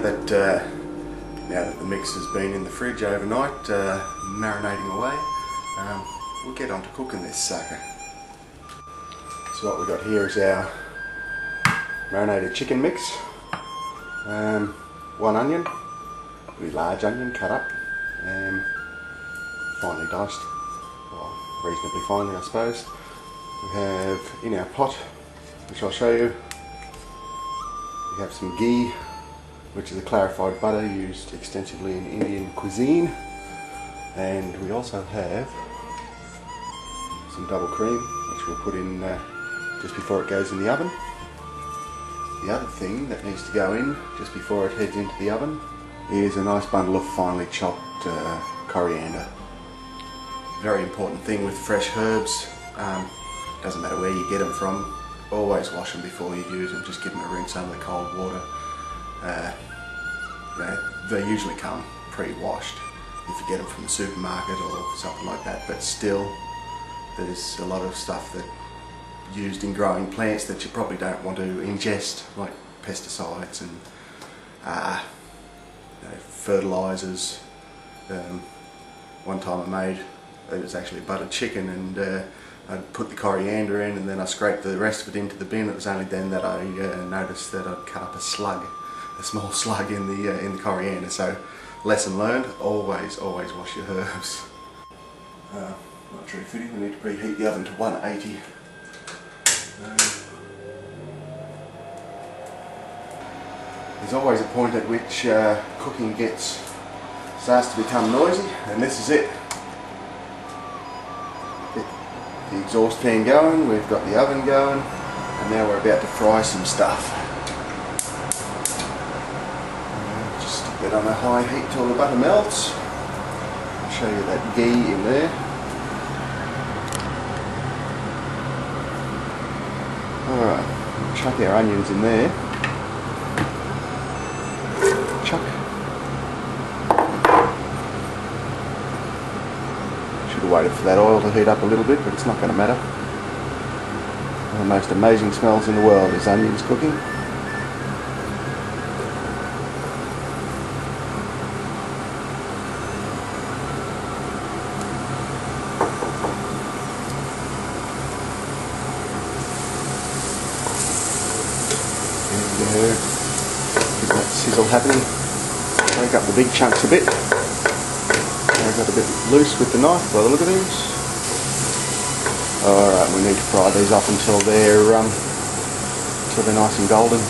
now that the mix has been in the fridge overnight, marinating away, we'll get on to cooking this sucker. So what we've got here is our marinated chicken mix. 1 onion, a pretty large onion cut up, finely diced, well, reasonably finely I suppose. We have in our pot, which I'll show you, we have some ghee, which is a clarified butter used extensively in Indian cuisine, and we also have some double cream, which we'll put in just before it goes in the oven. The other thing that needs to go in just before it heads into the oven is a nice bundle of finely chopped coriander. Very important thing with fresh herbs, doesn't matter where you get them from, always wash them before you use them, just give them a rinse under cold water. They usually come pre-washed if you get them from the supermarket or something like that, but still there's a lot of stuff that used in growing plants that you probably don't want to ingest, like pesticides and fertilizers. One time I made, it was actually a buttered chicken, and I put the coriander in and then I scraped the rest of it into the bin. It was only then that I noticed that I'd cut up a slug, a small slug in the coriander. So lesson learned, always wash your herbs. Not true fitting, we need to preheat the oven to 180. There's always a point at which cooking starts to become noisy, and this is it. The exhaust fan going, we've got the oven going, and now we're about to fry some stuff. Just stick that on a high heat till the butter melts. I'll show you that ghee in there. Alright, we'll chuck our onions in there. Chuck. Should have waited for that oil to heat up a little bit, but it's not going to matter. One of the most amazing smells in the world is onions cooking. Get that sizzle happening. Break up the big chunks a bit. I got a bit loose with the knife by the look of things. Alright, we need to fry these up until they're nice and golden.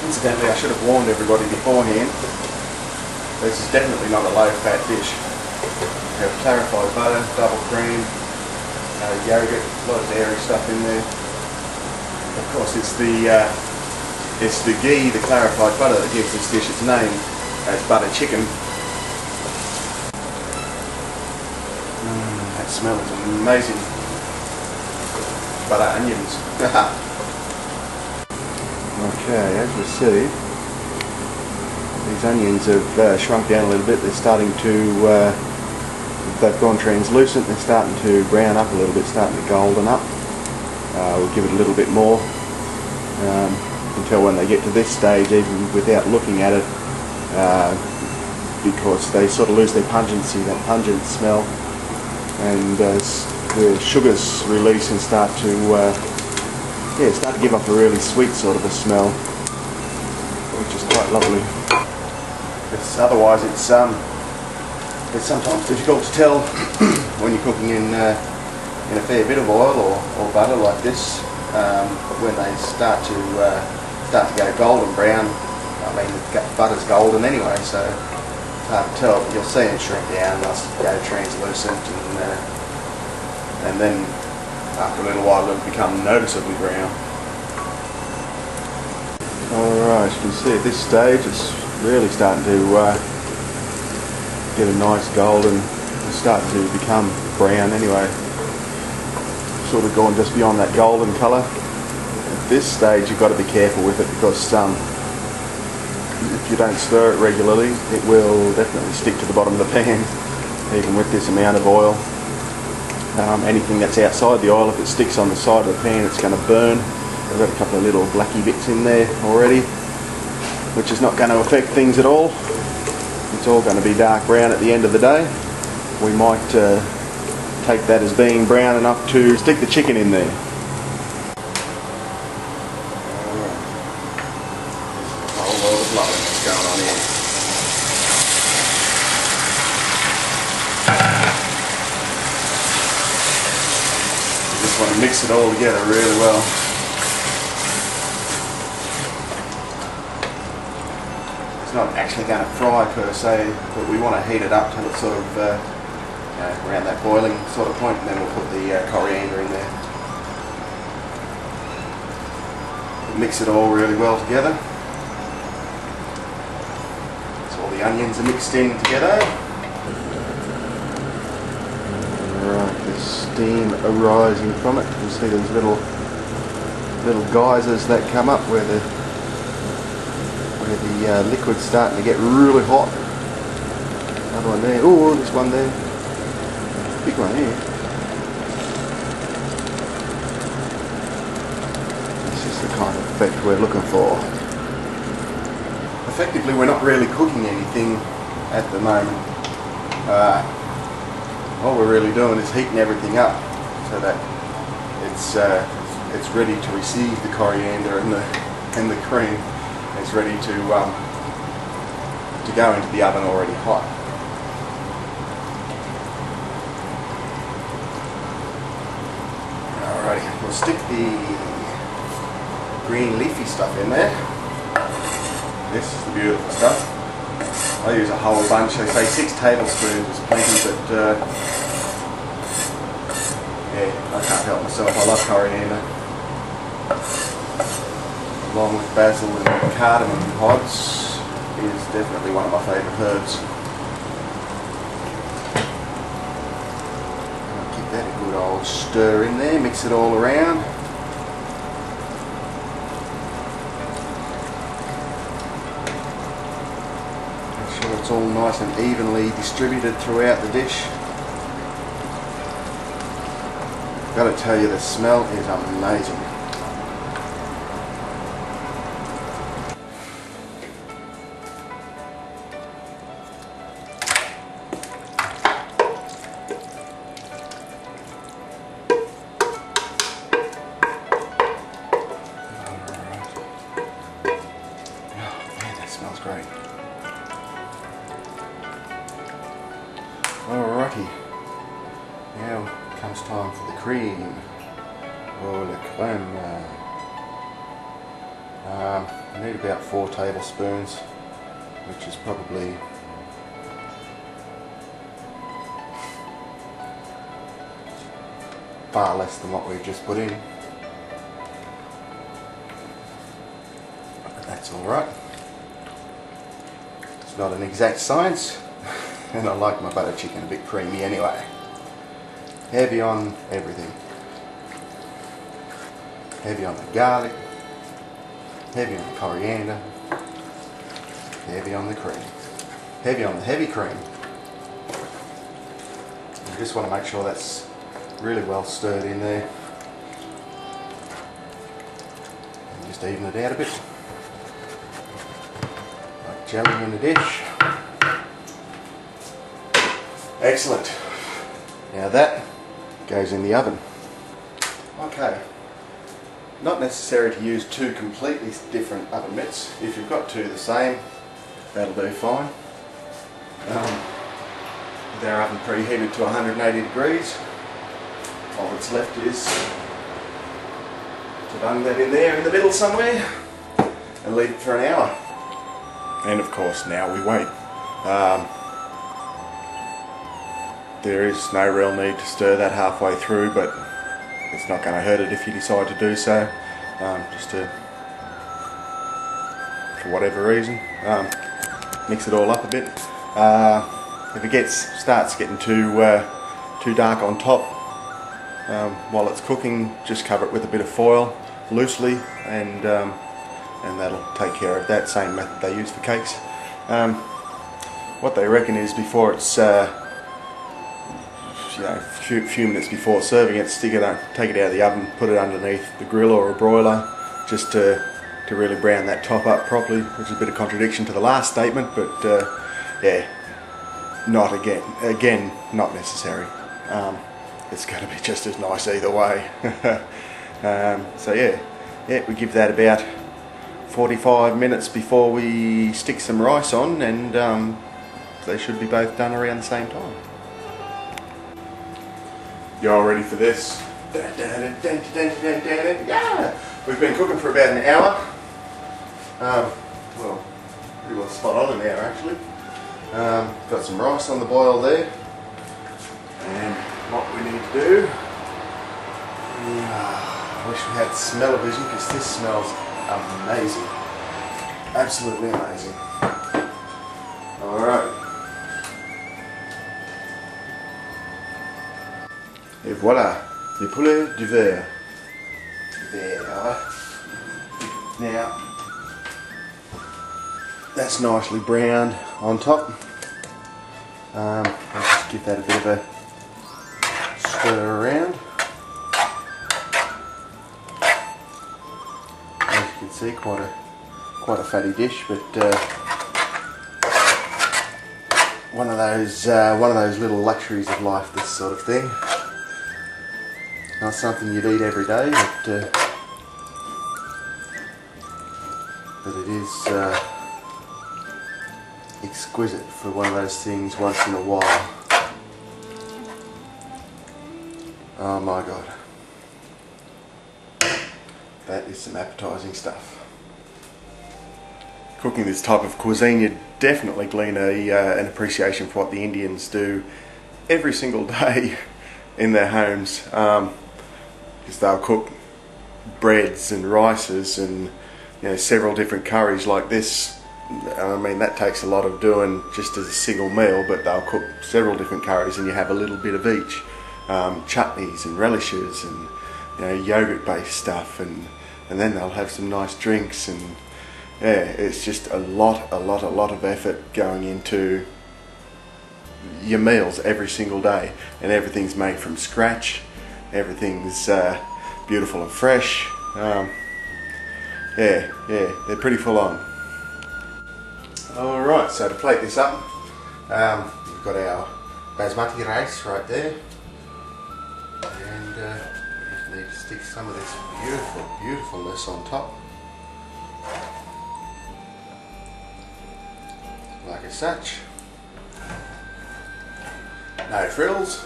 Incidentally, I should have warned everybody beforehand. This is definitely not a low-fat dish. We have clarified butter, double cream, yogurt, a lot of dairy stuff in there. Of course, it's the ghee, the clarified butter, that gives this dish its name as butter chicken. That smell is amazing. Butter onions. Okay, as you see, these onions have shrunk down a little bit. They're starting to, they've gone translucent. They're starting to brown up a little bit, starting to golden up. We'll give it a little bit more until when they get to this stage, even without looking at it, because they sort of lose their pungency, that pungent smell, and the sugars release and start to give off a really sweet sort of a smell, which is quite lovely. Because otherwise it's sometimes difficult to tell when you're cooking in a fair bit of oil or butter like this, but when they start to go golden brown, I mean the butter's golden anyway, so it's hard to tell. You'll see it shrink down, they'll go translucent, and then after a little while it'll become noticeably brown. Alright, you can see at this stage it's really starting to get a nice golden, it's starting to become brown anyway. Sort of gone just beyond that golden colour. At this stage you've got to be careful with it, because if you don't stir it regularly it will definitely stick to the bottom of the pan, even with this amount of oil. Anything that's outside the oil, if it sticks on the side of the pan, it's going to burn. I've got a couple of little blacky bits in there already. which is not going to affect things at all. It's all going to be dark brown at the end of the day. We might take that as being brown enough to stick the chicken in there. There's a whole lot of blowing that's going on here. You just want to mix it all together really well. It's not actually going to fry per se, but we want to heat it up till it's sort of around that boiling sort of point, and then we'll put the coriander in there. Mix it all really well together. So all the onions are mixed in together. Right, there's steam arising from it. You can see these little geysers that come up where the liquid's starting to get really hot. Another one there. Oh, there's one there. Big one here. This is the kind of effect we're looking for. Effectively, we're not really cooking anything at the moment. All we're really doing is heating everything up so that it's ready to receive the coriander and the cream. It's ready to go into the oven already hot. Alrighty, we'll stick the green leafy stuff in there. This is the beautiful stuff. I use a whole bunch. I say 6 tablespoons is plenty, but yeah, I can't help myself. I love coriander. Along with basil and cardamom pods is definitely one of my favourite herbs. I'll give that a good old stir in there, mix it all around. Make sure it's all nice and evenly distributed throughout the dish. Got to tell you, the smell is amazing. Smells great. Alrighty, now comes time for the cream. Oh, the crème. I need about 4 tablespoons, which is probably far less than what we've just put in. But that's alright. It's not an exact science, and I like my butter chicken a bit creamy anyway. Heavy on everything. Heavy on the garlic, heavy on the coriander, heavy on the cream, heavy on the heavy cream. You just want to make sure that's really well stirred in there. And just even it out a bit. Jelly in the dish. Excellent. Now that goes in the oven. Okay. Not necessary to use 2 completely different oven mitts. If you've got 2 the same, that'll do fine. With our oven preheated to 180 degrees, all that's left is to bung that in there in the middle somewhere and leave it for an hour. And of course now we wait. There is no real need to stir that halfway through, but it's not going to hurt it if you decide to do so. Just to, for whatever reason, mix it all up a bit. If it starts getting too dark on top while it's cooking, just cover it with a bit of foil loosely, and that'll take care of that. Same method they use for cakes. What they reckon is before it's a few minutes before serving it, take it out of the oven, put it underneath the grill or a broiler, just to to really brown that top up properly, which is a bit of contradiction to the last statement, but yeah, not again not necessary. It's going to be just as nice either way. So yeah, we give that about 45 minutes before we stick some rice on, and they should be both done around the same time. You all ready for this? Yeah! We've been cooking for about an hour. Well, pretty well spot on an hour actually. Got some rice on the boil there. And what we need to do, I wish we had smell-o-vision because this smells amazing. Absolutely amazing. Alright. Et voilà, les poulets du verre. Now, that's nicely browned on top. I'll just give that a bit of a stir around. As you can see, quite a fatty dish, but one of those little luxuries of life. This sort of thing. Not something you'd eat every day, but it is exquisite for one of those things once in a while. Oh my god, that is some appetizing stuff. Cooking this type of cuisine, you definitely glean an appreciation for what the Indians do every single day in their homes, because they'll cook breads and rices and several different curries like this. I mean, that takes a lot of doing just as a single meal, but they'll cook several different curries and you have a little bit of each. Chutneys and relishes and yogurt based stuff, and then they'll have some nice drinks, and yeah, it's just a lot of effort going into your meals every single day, and everything's made from scratch, everything's beautiful and fresh. Yeah, they're pretty full on. Alright, so to plate this up, we've got our basmati rice right there, and we just need to stick some of this beautifulness on top, like as such. No frills.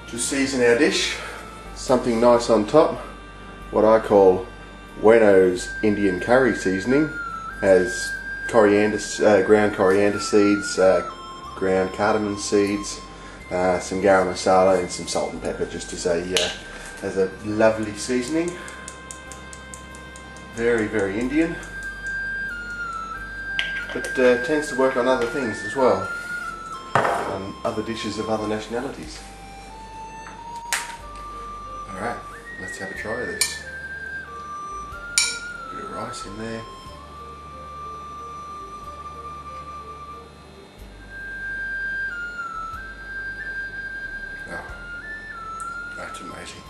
To season our dish, something nice on top, what I call Weno's Indian curry seasoning. Has coriander, ground coriander seeds, ground cardamom seeds, some garam masala and some salt and pepper, just as a lovely seasoning. Very Indian, but tends to work on other things as well, on other dishes of other nationalities. Alright, let's have a try of this. Bit of rice in there. Oh, that's amazing.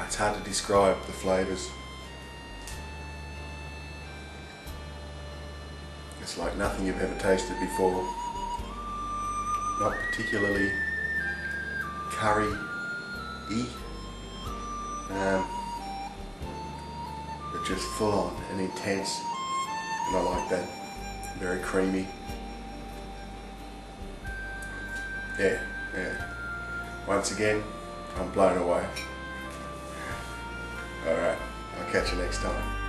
It's hard to describe the flavours. It's like nothing you've ever tasted before. Not particularly curry-y, but just full on and intense, and I like that. Very creamy. Yeah. Once again, I'm blown away. Alright, I'll catch you next time.